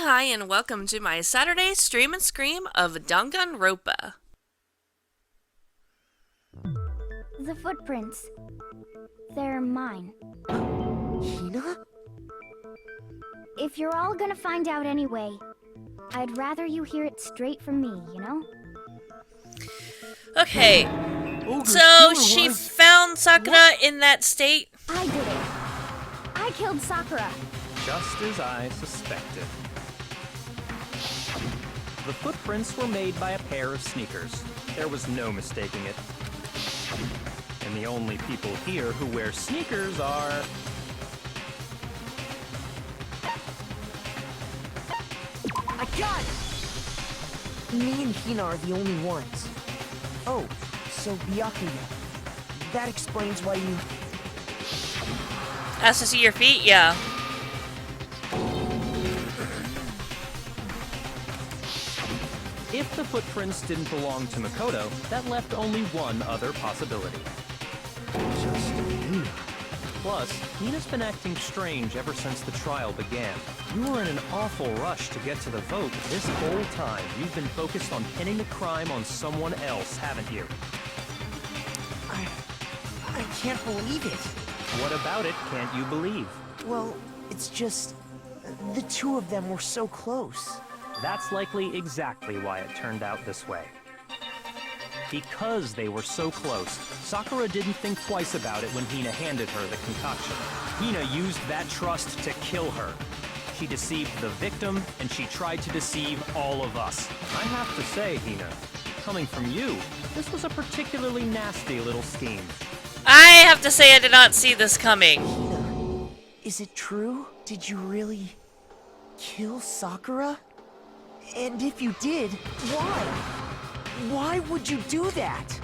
Hi, and welcome to my Saturday stream and scream of Danganronpa. The footprints. They're mine. Hina? If you're all gonna find out anyway, I'd rather you hear it straight from me, you know? Okay, so she found Sakura in that state? I did it. I killed Sakura. Just as I suspected. The footprints were made by a pair of sneakers. There was no mistaking it. And the only people here who wear sneakers are... I got it! Me and Hina are the only ones. Oh, so Byakuya. That explains why you... Has to see your feet? Yeah. If the footprints didn't belong to Makoto, that left only one other possibility. Just Hina. Plus, Hina's been acting strange ever since the trial began. You were in an awful rush to get to the vote. This whole time, you've been focused on pinning the crime on someone else, haven't you? I can't believe it. What about it can't you believe? Well, it's just... the two of them were so close. That's likely exactly why it turned out this way. Because they were so close, Sakura didn't think twice about it when Hina handed her the concoction. Hina used that trust to kill her. She deceived the victim, and she tried to deceive all of us. I have to say, Hina, coming from you, this was a particularly nasty little scheme. I have to say I did not see this coming. Hina, is it true? Did you really... kill Sakura? And if you did, why? Why would you do that?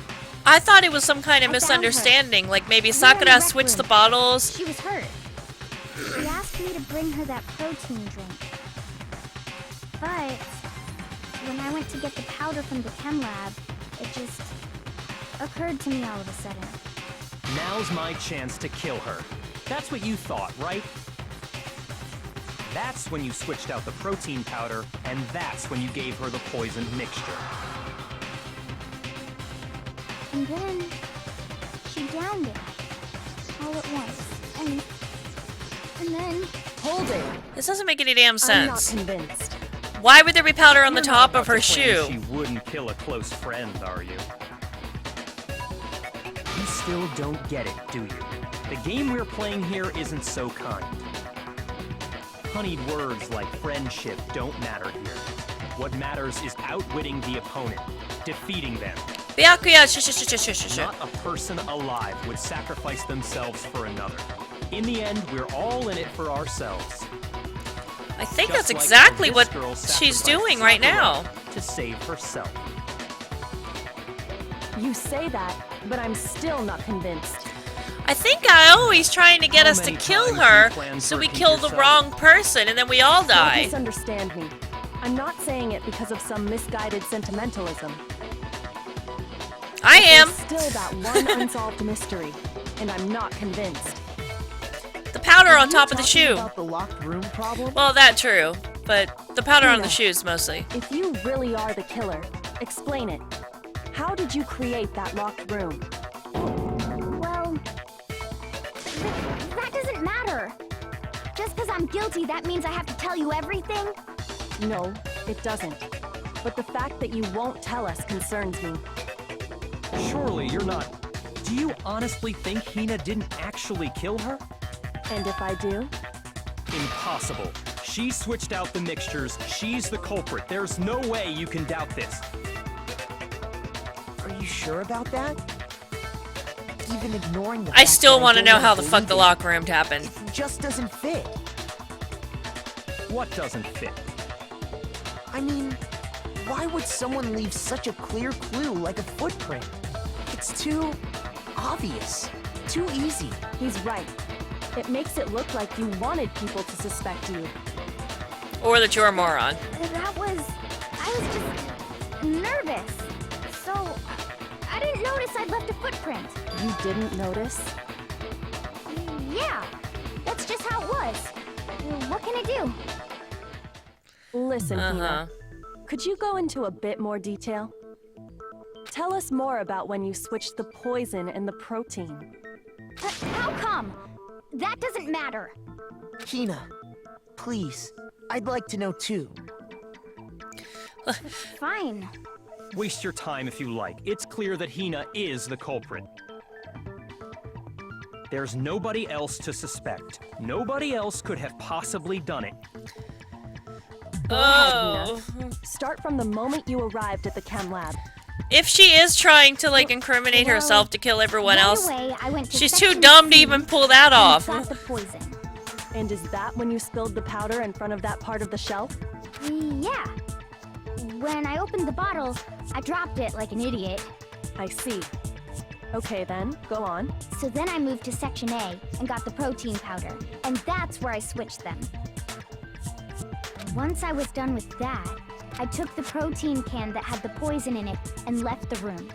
I thought it was some kind of I found her. misunderstanding, like maybe We were in the Sakura rec switched the room. bottles. She was hurt. She asked me to bring her that protein drink. But when I went to get the powder from the chem lab, it just occurred to me all of a sudden. Now's my chance to kill her. That's what you thought, right? That's when you switched out the protein powder, and that's when you gave her the poisoned mixture. And then she downed it all at once. And then Hold it! This doesn't make any damn I'm not sense. convinced. Why would there be powder on the You're top not of her about to claim shoe? She wouldn't kill a close friend, are you? You still don't get it, do you? The game we're playing here isn't so kind. Honeyed words like friendship don't matter here. What matters is outwitting the opponent, defeating them. Byakuya, shh. Not a person alive would sacrifice themselves for another. In the end, we're all in it for ourselves. I think Just that's like exactly this what girl she's sacrificed doing right Sakura now. to save herself. You say that, but I'm still not convinced. I think I always trying to get How us to many kill times her, you planned so to we repeat kill the yourself? wrong person, and then we all Don't die. misunderstand me. I'm not saying it because of some misguided sentimentalism. I am. There's still that one unsolved mystery, and I'm not convinced. The powder Are on you top of the talking shoe. about the locked room problem? Well, that true, but the powder on the Hina. shoes mostly. If you really are the killer, explain it. How did you create that locked room? well, that doesn't matter. Just because I'm guilty, that means I have to tell you everything? No, it doesn't. But the fact that you won't tell us concerns me. Surely you're not... Do you honestly think Hina didn't actually kill her? And if I do? Impossible. She switched out the mixtures. She's the culprit. There's no way you can doubt this. Are you sure about that? Even ignoring the I fact still that want to don't know how the believe fuck the it, locker room happened. It just doesn't fit. What doesn't fit? I mean, why would someone leave such a clear clue like a footprint? It's too obvious, too easy. He's right. It makes it look like you wanted people to suspect you. Or that you're a moron. I was just nervous. So, I didn't notice I'd left a footprint. You didn't notice? Yeah, that's just how it was. What can I do? Listen, Hina. Could you go into a bit more detail? Tell us more about when you switched the poison and the protein. How come? That doesn't matter. Hina, please. I'd like to know too. Fine. Waste your time if you like. It's clear that Hina is the culprit. There's nobody else to suspect. Nobody else could have possibly done it. Oh. Start from the moment you arrived at the chem lab. If she is trying to, like, incriminate herself to kill everyone Right else, away, I went to she's too section dumb to C even pull that and off. got the poison. And is that when you spilled the powder in front of that part of the shelf? Yeah. When I opened the bottle, I dropped it like an idiot. I see. Okay then, go on. So then I moved to Section A and got the protein powder, and that's where I switched them. Once I was done with that, I took the protein can that had the poison in it and left the room.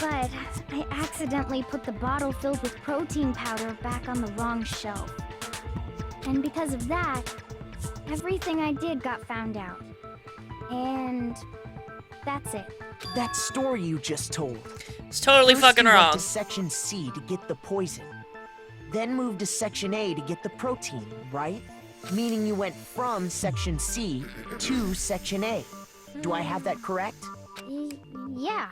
But I accidentally put the bottle filled with protein powder back on the wrong shelf. And because of that, everything I did got found out. And that's it. That story you just told. It's totally First fucking you went wrong. to Section C to get the poison. Then moved to Section A to get the protein, right? Meaning you went from Section C to Section A. Do I have that correct? Yeah.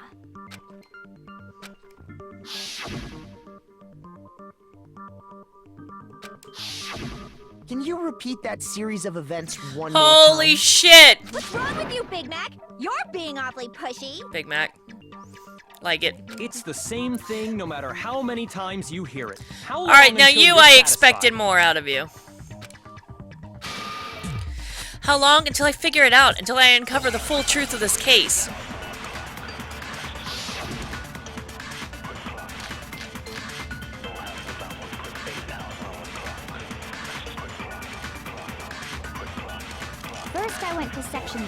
Can you repeat that series of events one more Holy time? shit! What's wrong with you, Big Mac? You're being awfully pushy. Big Mac. Like it. It's the same thing no matter how many times you hear it. How long Alright, now until you, you're I satisfied? expected more out of you. How long until I figure it out? Until I uncover the full truth of this case? First, I went to Section C.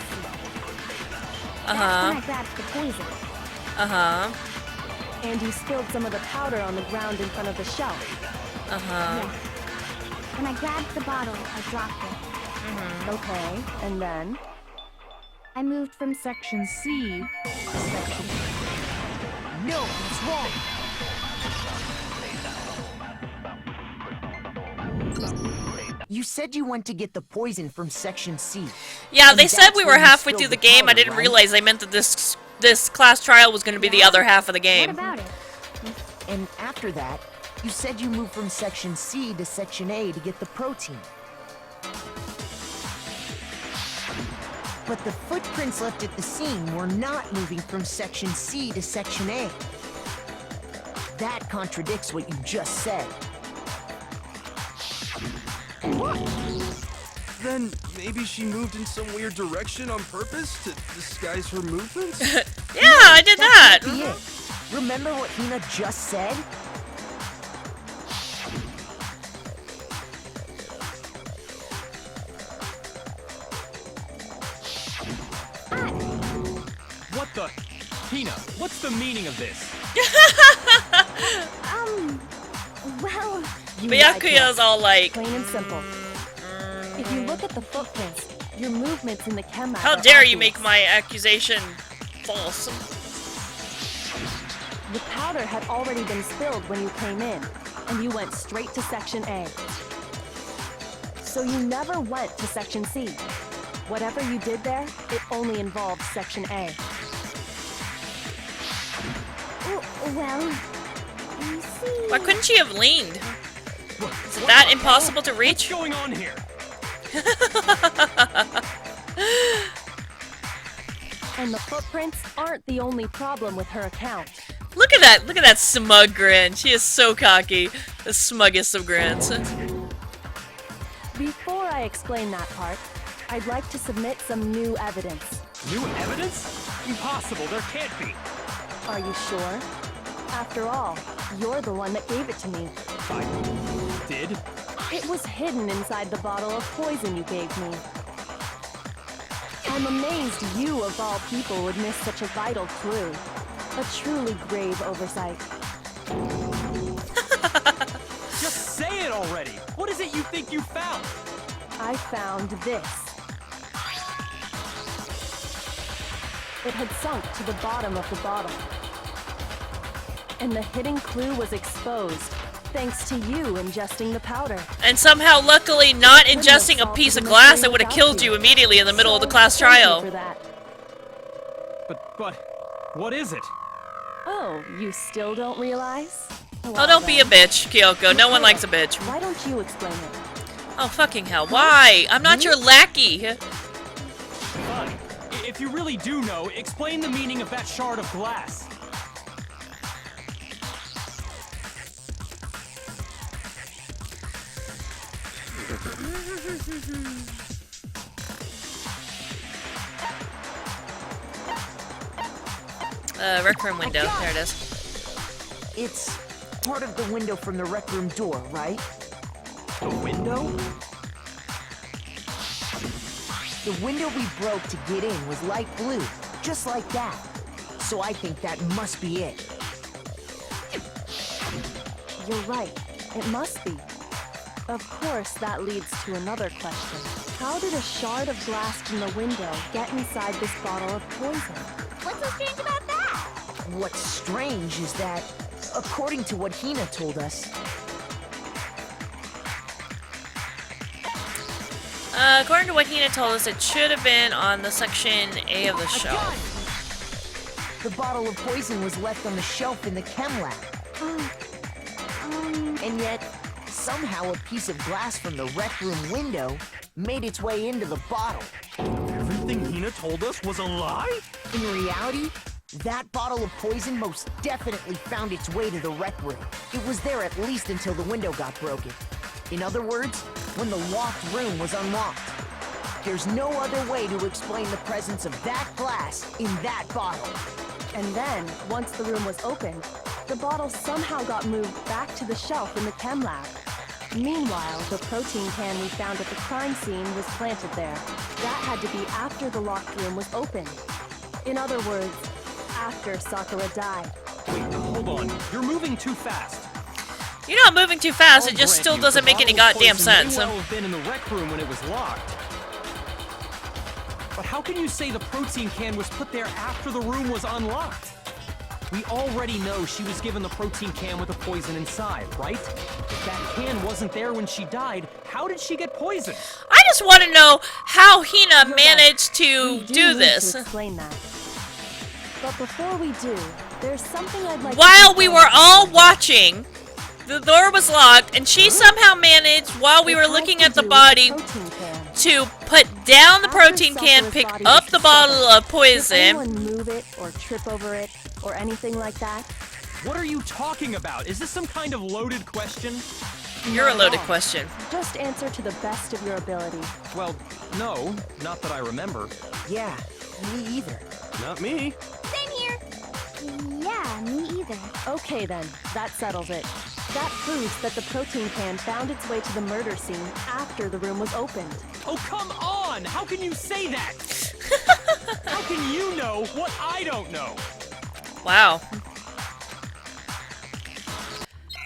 That's when I grabbed the poison. And you spilled some of the powder on the ground in front of the shelf. Yeah. When I grabbed the bottle, I dropped it. Okay, and then? I moved from Section C to Section A. No, it's wrong. You said you went to get the poison from Section C. Yeah, And they said that's we where were you halfway spilled through the the game. I powder, didn't right? realize they meant that this class trial was going to be the other half of the What game. about it? And after that, you said you moved from Section C to Section A to get the protein. But the footprints left at the scene were not moving from Section C to Section A. That contradicts what you just said. Then maybe she moved in some weird direction on purpose to disguise her movements? Yeah, I did that. Be it. Remember what Hina just said? What the? Hina, what's the meaning of this? Well, Byakuya's all like, Plain and simple. If you look at the footprints, your movements in the chem lab how are dare you obvious. make my accusation false? The powder had already been spilled when you came in, and you went straight to Section A. So you never went to Section C. Whatever you did there, it only involved Section A. well, you see... Why couldn't she have leaned? Is it that impossible to What's reach? going on here? And the footprints aren't the only problem with her account. Look at that smug grin. She is so cocky. The smuggest of grins. Before I explain that part, I'd like to submit some new evidence. New evidence? Impossible, there can't be. Are you sure? After all, you're the one that gave it to me. I did? It was hidden inside the bottle of poison you gave me. I'm amazed you, of all people, would miss such a vital clue. A truly grave oversight. Just say it already! What is it you think you found? I found this. It had sunk to the bottom of the bottle. And the hidden clue was exposed, thanks to you ingesting the powder. And somehow, luckily, not ingesting a piece of glass that would have killed you immediately in the middle of the class Thank you trial. for that. But, what is it? Oh, you still don't realize? Oh, don't be a bitch, Kyoko. No one likes a bitch. Why don't you explain it? Oh, fucking hell. Why? I'm not your lackey. Fine. If you really do know, explain the meaning of that shard of glass. Rec room window. There it is. It's part of the window from the rec room door, right? The window? The window we broke to get in was light blue, just like that. So I think that must be it. You're right. It must be. Of course, that leads to another question. How did a shard of glass from the window get inside this bottle of poison? What's so strange about that? What's strange is that, according to what Hina told us, According to what Hina told us, it should have been on the section A of the shelf. the bottle of poison was left on the shelf in the chem lab. And yet, somehow a piece of glass from the rec room window made its way into the bottle. Everything Hina told us was a lie? In reality, that bottle of poison most definitely found its way to the rec room. It was there at least until the window got broken. In other words, when the locked room was unlocked. There's no other way to explain the presence of that glass in that bottle. And then, once the room was opened, the bottle somehow got moved back to the shelf in the chem lab. Meanwhile, the protein can we found at the crime scene was planted there. That had to be after the locked room was opened. In other words, after Sakura died. Wait, hold on. You're moving too fast. You're not moving too fast, I'll it just grant still you, doesn't the make any bottle of goddamn poison may sense. well have been in the rec room when it was locked. But how can you say the protein can was put there after the room was unlocked? We already know she was given the protein can with the poison inside, right? If that can wasn't there when she died, how did she get poisoned? I just want to know how Hina You're managed right. to We do need this. to explain that. But before we do, there's something I'd like While to we confirm were all with you. watching, the door was locked, and she somehow managed, while we It were has looking to at the do with body, protein can. to put down the After protein can, Sakura's pick body up was the bottle discovered, of poison. Did anyone move it or trip over it or anything like that? What are you talking about? Is this some kind of loaded question? You're a Not at loaded all. question. Just answer to the best of your ability. Well, no, not that I remember. Yeah, me either. Not me. Same here. Yeah, me either. Okay then, that settles it. That proves that the protein can found its way to the murder scene after the room was opened. Oh, come on! How can you say that? How can you know what I don't know? Wow.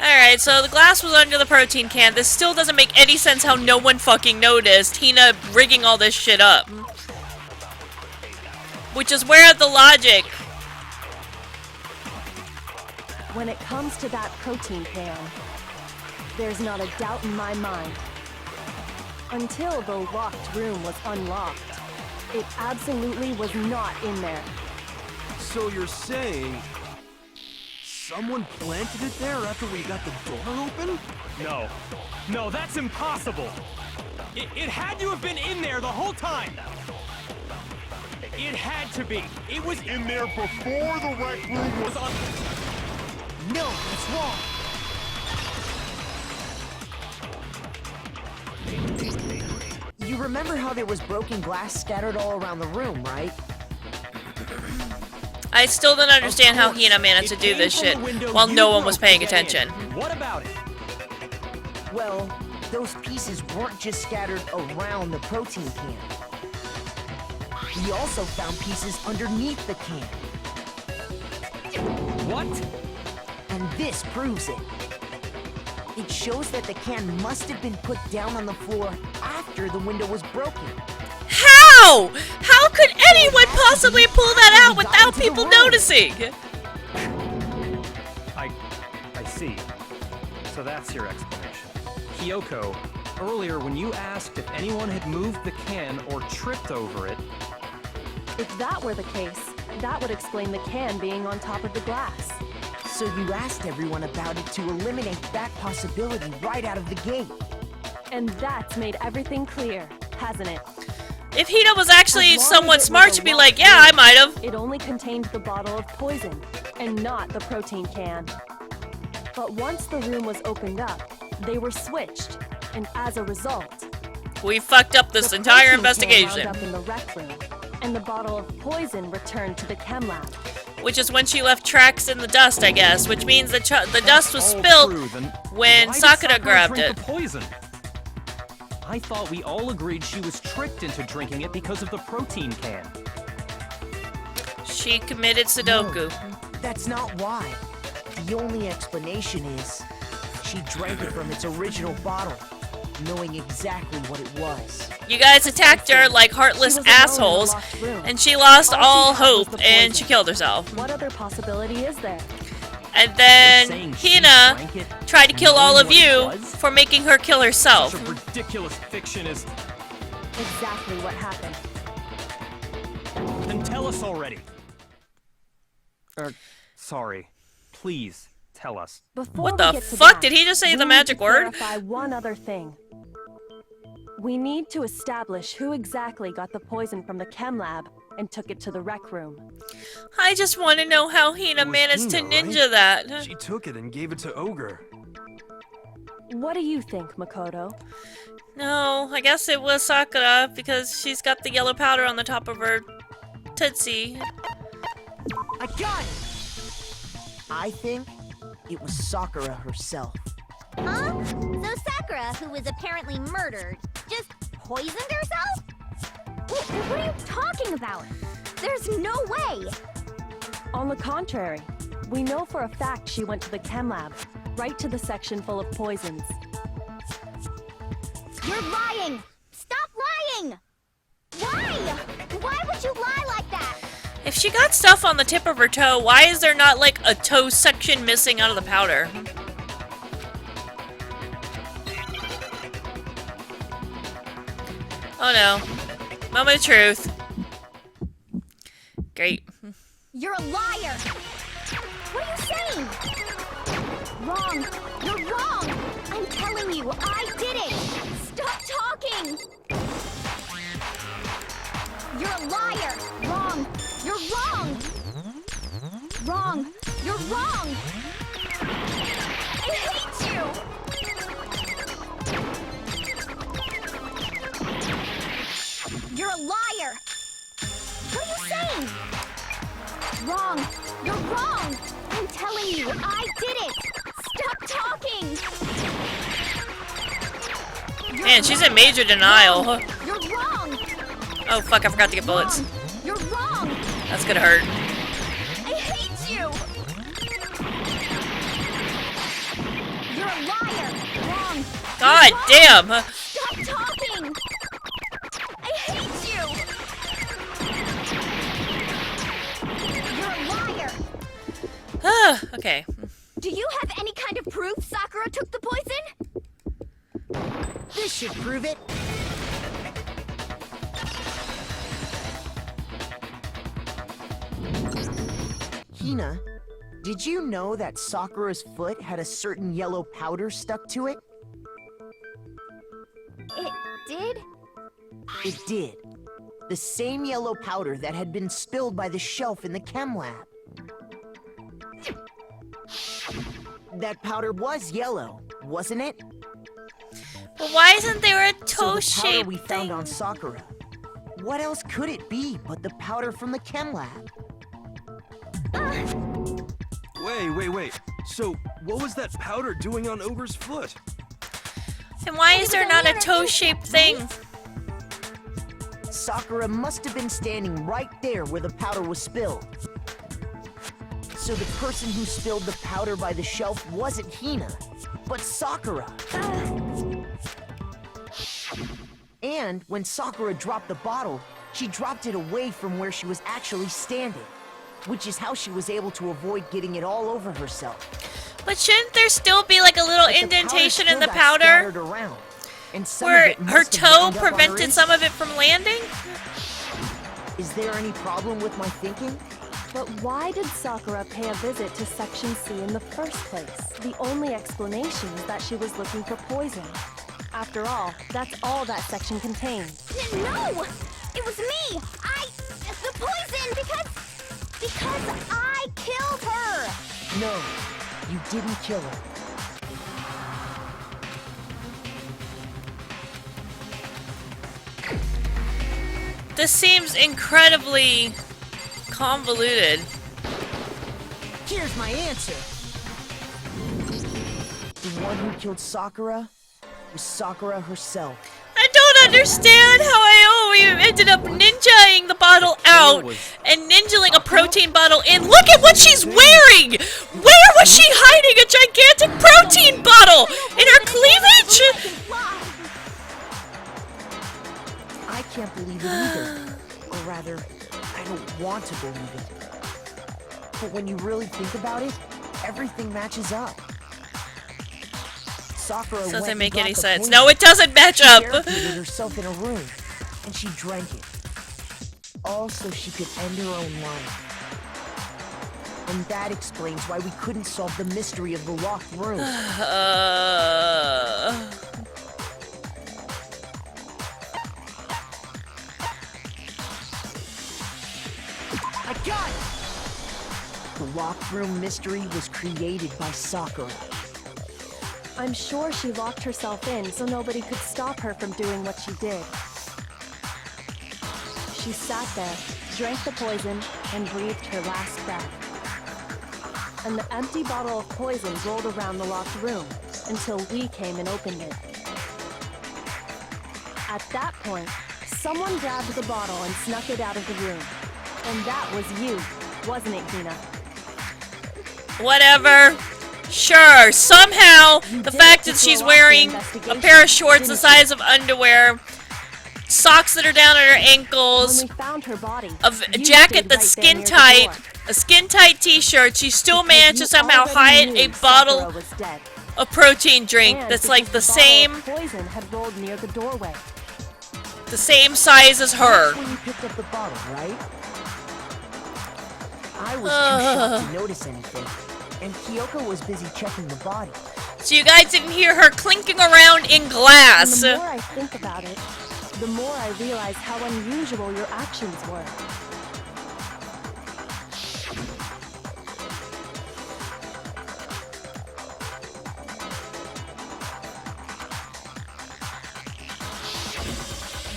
Alright, so the glass was under the protein can. This still doesn't make any sense how no one fucking noticed Hina rigging all this shit up. Which is where the logic. When it comes to that protein can, there's not a doubt in my mind. Until the locked room was unlocked, it absolutely was not in there. So you're saying someone planted it there after we got the door open? No. No, that's impossible. It had to have been in there the whole time. It had to be. It was in there before the rec room was on. No, that's wrong. You remember how there was broken glass scattered all around the room, right? I still don't understand how Of course. Hina managed to It do came this from shit the window while you no one was broke to paying get in. attention. What about it? Well, those pieces weren't just scattered around the protein can. We also found pieces underneath the can. What? And this proves it. It shows that the can must have been put down on the floor after the window was broken. How? How could anyone possibly pull that out without people noticing? I see. So that's your explanation. Kyoko, earlier when you asked if anyone had moved the can or tripped over it... If that were the case, that would explain the can being on top of the glass. So you asked everyone about it to eliminate that possibility right out of the gate. And that's made everything clear, hasn't it? If Hina was actually As long somewhat as it smart, was a she'd be locked like, yeah, I room, might have. It only contained the bottle of poison, and not the protein can. But once the room was opened up, they were switched, and as a result, We fucked up this the entire protein investigation. can wound up in the rec room, and the bottle of poison returned to the chem lab. Which is when she left tracks in the dust, I guess. Which means that the dust was All spilled true, then when why did Sakura grabbed drink it. the poison? I thought we all agreed she was tricked into drinking it because of the protein can. She committed Sudoku. That's not why. The only explanation is she drank it from its original bottle, knowing exactly what it was. You guys attacked her like heartless She was alone in the assholes, locked room. and she lost All she all had was hope, the and poison. she killed herself. What other possibility is there? And You're then saying she Hina drank it tried to kill all knowing of what it you was? for making her kill herself. Such a ridiculous fiction is... Exactly what happened. Then tell us already. Sorry. Please, tell us. Before What we the get to fuck? that, Did he just say we the need magic to word? clarify one other thing. We need to establish who exactly got the poison from the chem lab and took it to the rec room. I just want to know how Hina It was managed to Hina, ninja that. She took it and gave it to Ogre. What do you think, Makoto? No, I guess it was Sakura because she's got the yellow powder on the top of her tootsie. I got it! I think it was Sakura herself. Huh? So Sakura, who was apparently murdered, just poisoned herself? What are you talking about? There's no way! On the contrary, we know for a fact she went to the chem lab, right to the section full of poisons. You're lying! Stop lying! Why? Why would you lie like that? If she got stuff on the tip of her toe, why is there not like a toe section missing out of the powder? Oh no. Moment of truth. Great. You're a liar! What are you saying? Wrong! You're wrong! I'm telling you, I did it! Stop talking! You're a liar! Wrong! You're wrong! Wrong! You're wrong! I hate you! You're a liar! What are you saying? Wrong! You're wrong! I'm telling you, I did it! Stop talking! You're Man, she's in wrong. major denial. Wrong. You're wrong! Oh fuck, I forgot to get bullets. Wrong. You're wrong! That's gonna hurt. I hate you! You're a liar! Wrong! God You're wrong. damn! Stop talking! I hate you! You're a liar! Okay. Do you have any kind of proof Sakura took the poison? This should prove it. Hina, did you know that Sakura's foot had a certain yellow powder stuck to it? It did? It did. The same yellow powder that had been spilled by the shelf in the chem lab. That powder was yellow, wasn't it? But why isn't there a So the powder toe-shaped we found thing? on Sakura. What else could it be but the powder from the chem lab? Wait. So, what was that powder doing on Ogre's foot? And why is was there only not a on her toe-shaped feet, thing? Sakura must have been standing right there where the powder was spilled. So the person who spilled the powder by the shelf wasn't Hina, but Sakura. And when Sakura dropped the bottle, She dropped it away from where she was actually standing, which is how she was able to avoid getting it all over herself. But shouldn't there still be like a little But the indentation in still the got powder scattered around, and some of where it her must have toe wound up on her prevented some of inside. it from landing? Is there any problem with my thinking? But why did Sakura pay a visit to Section C in the first place? The only explanation is that she was looking for poison. After all, that's all that section contained. No! It was me! The poison! Because I killed her! No, you didn't kill her. This seems incredibly convoluted. Here's my answer. The one who killed Sakura was Sakura herself. I don't understand how Aoi ended up ninjaing the bottle out and ninjaing a protein bottle in. Look at what she's wearing! Where was she hiding a gigantic protein bottle? In her cleavage? I can't believe it either. Or rather, I don't want to believe it. But when you really think about it, everything matches up. Sakura Doesn't went make and got any the sense. poison. No, it doesn't match She up. barricaded herself in a room, and she drank it. All so she could end her own life. And that explains why we couldn't solve the mystery of the locked room. I got it! The locked room mystery was created by Sakura. I'm sure she locked herself in so nobody could stop her from doing what she did. She sat there, drank the poison, and breathed her last breath. And the empty bottle of poison rolled around the locked room until we came and opened it. At that point, someone grabbed the bottle and snuck it out of the room. And that was you, wasn't it, Hina? Whatever. Sure, somehow the fact that she's wearing a pair of shorts the size of underwear, socks that are down at her ankles, When we found her body, a you jacket stayed that's right there near skin the tight, door. a skin tight t-shirt, she still managed to You somehow already hide knew a bottle Sakura was dead. of protein drink And that's like because the bottle same of poison had rolled near the doorway. size as her. That's when you picked up the bottle, right? I was too shocked to notice anything, and Kyoko was busy checking the body. So you guys didn't hear her clinking around in glass. And the more I think about it, the more I realize how unusual your actions were.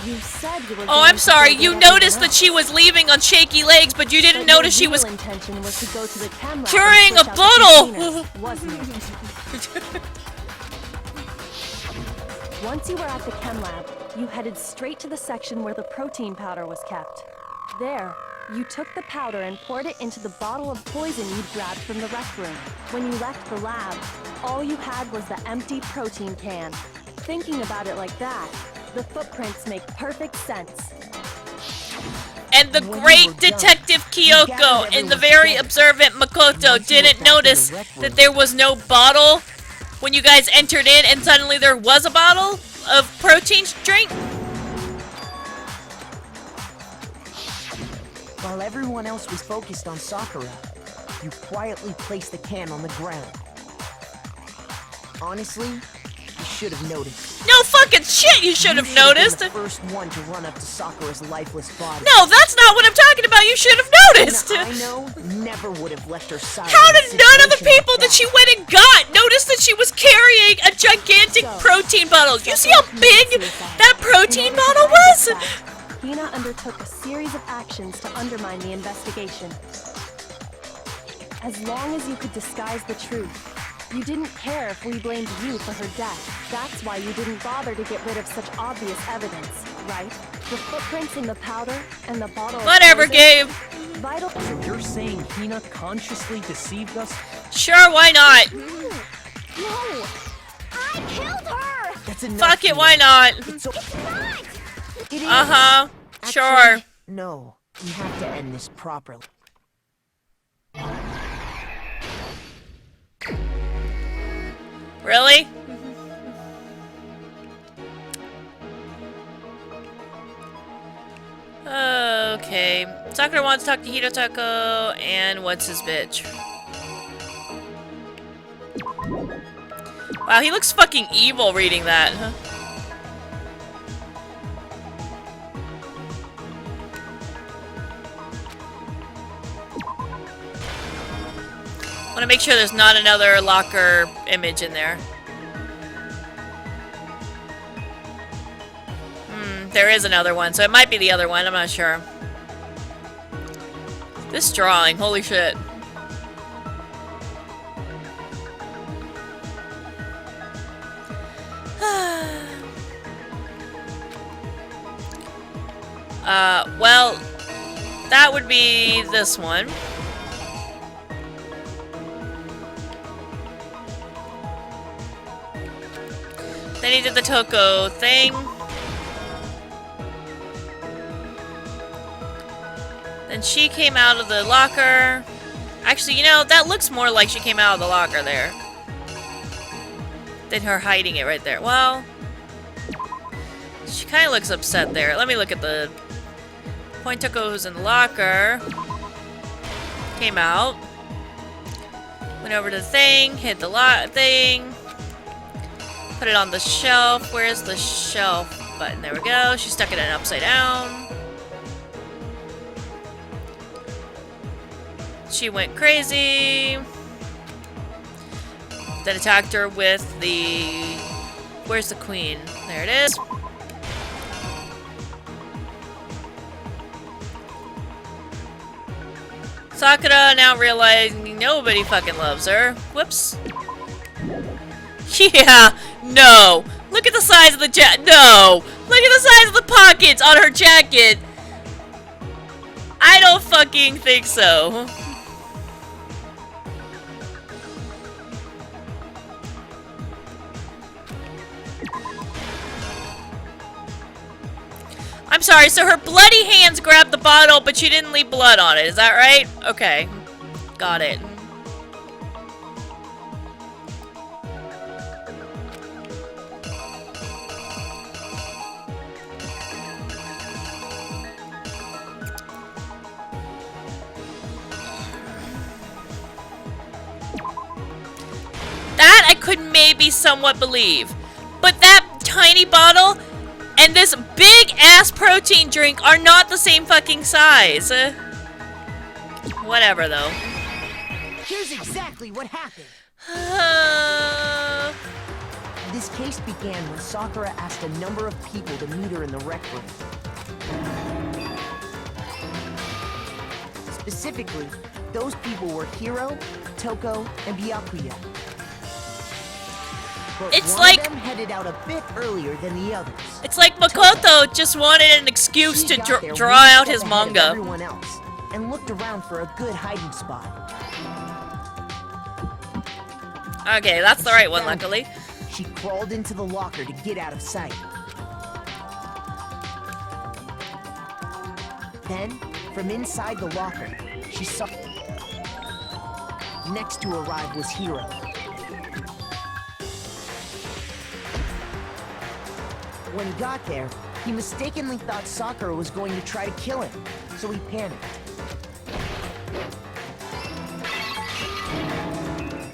You said you were Oh, going I'm to sorry. go You get everyone noticed that else. she was leaving on shaky legs, but you didn't But your notice she was real intention was to go to the chem lab carrying and a switch out the bottle. containers, wasn't it? Once you were at the chem lab, you headed straight to the section where the protein powder was kept. There, you took the powder and poured it into the bottle of poison you'd grabbed from the rec room. When you left the lab, all you had was the empty protein can. Thinking about it like that, the footprints make perfect sense. And the great Detective Kyoko and the very observant Makoto didn't notice that there was no bottle when you guys entered in and suddenly there was a bottle of protein drink? While everyone else was focused on Sakura, you quietly placed the can on the ground. Honestly, you should have noticed. No fucking shit you should have noticed! Been the first one to run up to Sakura's lifeless body. No, that's not what I'm talking about. You should have noticed. And I know never would have left her side. How in a did none of the situation people like that she went and got notice that she was carrying a gigantic protein bottle? You see how big that protein bottle was? Hina undertook a series of actions to undermine the investigation. As long as you could disguise the truth, you didn't care if we blamed you for her death. That's why you didn't bother to get rid of such obvious evidence, right? The footprints in the powder and the bottle of Whatever, poison, Gabe. Vital. So you're saying Hina consciously deceived us? Sure, why not? No! I killed her! That's enough. Fuck it, Hina. why not? It's It's not! It is. Uh-huh. Sure. Actually, no, we have to end this properly. Really? Okay. Sakura wants to talk to Hirotako, and what's his bitch? Wow, he looks fucking evil reading that, huh? Want to make sure there's not another locker image in there. There is another one, so it might be the other one, I'm not sure. This drawing, holy shit. Well, that would be this one. Then he did the Toko thing. Then she came out of the locker. Actually, you know, that looks more like she came out of the locker there than her hiding it right there. Well, she kind of looks upset there. Let me look at the point. Toko who's in the locker. Came out. Went over to the thing. Hit the thing. Put it on the shelf. Where's the shelf button? There we go. She stuck it in upside down. She went crazy. Then attacked her with the... Where's the queen? There it is. Sakura now realizing nobody fucking loves her. Whoops. Yeah, no. Look at the size of the jacket. No. Look at the size of the pockets on her jacket. I don't fucking think so. I'm sorry, so her bloody hands grabbed the bottle, but she didn't leave blood on it. Is that right? Okay. Got it. That I could maybe somewhat believe. But that tiny bottle and this big-ass protein drink are not the same fucking size. Whatever, though. Here's exactly what happened. This case began when Sakura asked a number of people to meet her in the rec room. Specifically, those people were Hiro, Toko, and Byakuya. But it's one like of them headed out a bit earlier than the others. It's like Makoto just wanted an excuse to draw out his manga. Everyone else and looked around for a good hiding spot. Okay, that's the right one, luckily. She crawled into the locker to get out of sight. Then, from inside the locker, she saw... Next to arrive was Hiro. When he got there, he mistakenly thought Sakura was going to try to kill him, so he panicked.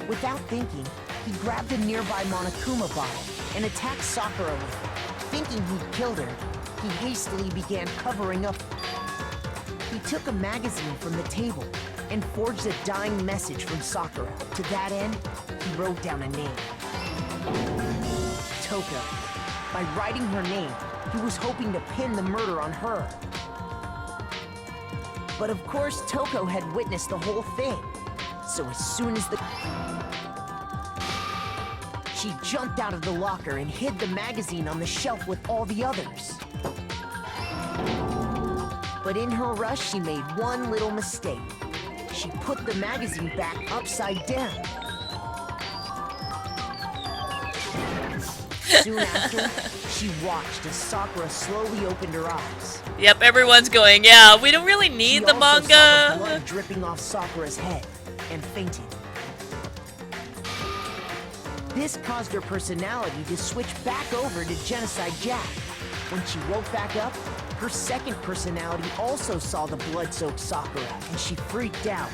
Without thinking, he grabbed a nearby Monokuma bottle and attacked Sakura with it. Thinking he'd killed her, he hastily began covering up. He took a magazine from the table and forged a dying message from Sakura. To that end, he wrote down a name. Toko. By writing her name, he was hoping to pin the murder on her. But of course, Toko had witnessed the whole thing. So as soon as she jumped out of the locker and hid the magazine on the shelf with all the others. But in her rush, she made one little mistake. She put the magazine back upside down. Soon after, she watched as Sakura slowly opened her eyes. Yep, everyone's going, yeah, we don't really need She the also saw the manga. blood dripping off Sakura's head and fainted. This caused her personality to switch back over to Genocide Jack. When she woke back up, her second personality also saw the blood-soaked Sakura, and she freaked out.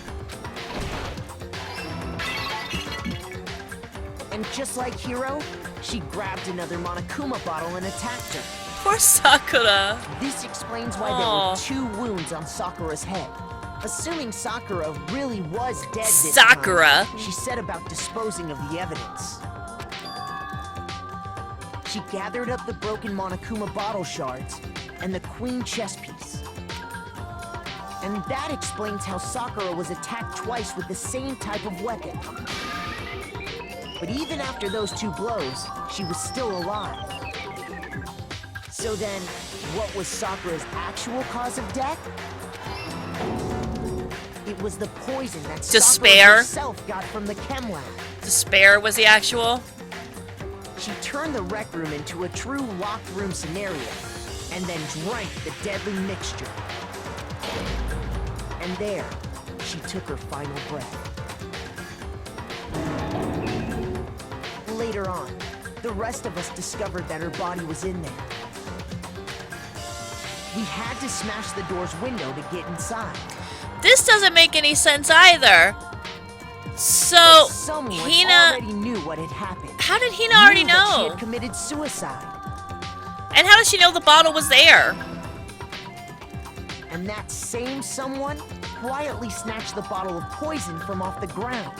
And just like Hiro, she grabbed another Monokuma bottle and attacked her. Poor Sakura. This explains why Aw. there were 2 wounds on Sakura's head. Assuming Sakura really was dead this Sakura. time, she set about disposing of the evidence. She gathered up the broken Monokuma bottle shards and the queen chess piece. And that explains how Sakura was attacked twice with the same type of weapon. But even after those 2 blows, she was still alive. So then, what was Sakura's actual cause of death? It was the poison that Despair. Sakura herself got from the chem lab. Despair was the actual. She turned the rec room into a true locked room scenario, and then drank the deadly mixture. And there, she took her final breath. Later on, the rest of us discovered that her body was in there. We had to smash the door's window to get inside. This doesn't make any sense either. So, Someone Hina... already knew what had happened. How did Hina already Knew that she know? had committed suicide. And how did she know the bottle was there? And that same someone quietly snatched the bottle of poison from off the ground.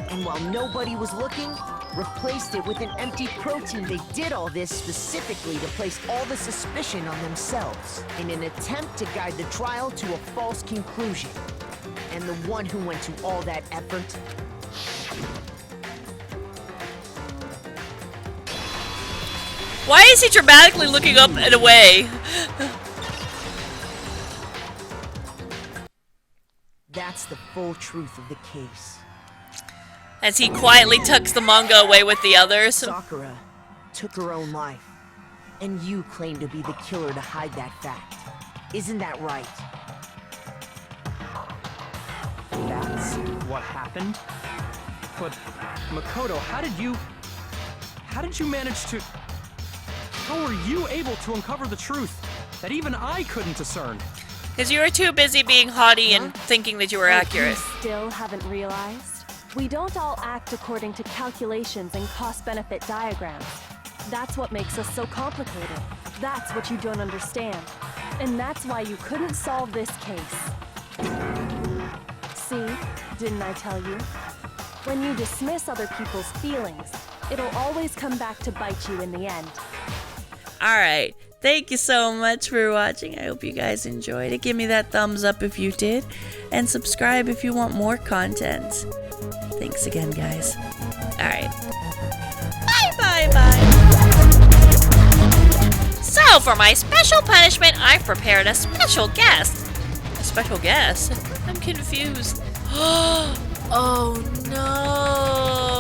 And while nobody was looking, replaced it with an empty protein. They did all this specifically to place all the suspicion on themselves in an attempt to guide the trial to a false conclusion. And the one who went to all that effort... Why is he dramatically looking up and away? That's the full truth of the case. As he quietly tucks the manga away with the others. Sakura took her own life, and you claim to be the killer to hide that fact. Isn't that right? That's what happened? But, Makoto, how did you manage to... How were you able to uncover the truth that even I couldn't discern? Because you were too busy being haughty and thinking that you were accurate. You still haven't realized? We don't all act according to calculations and cost-benefit diagrams. That's what makes us so complicated. That's what you don't understand. And that's why you couldn't solve this case. See? Didn't I tell you? When you dismiss other people's feelings, it'll always come back to bite you in the end. Alright, thank you so much for watching. I hope you guys enjoyed it. Give me that thumbs up if you did. And subscribe if you want more content. Thanks again, guys. Alright. Bye. So, for my special punishment, I've prepared a special guest. A special guest? I'm confused. Oh no!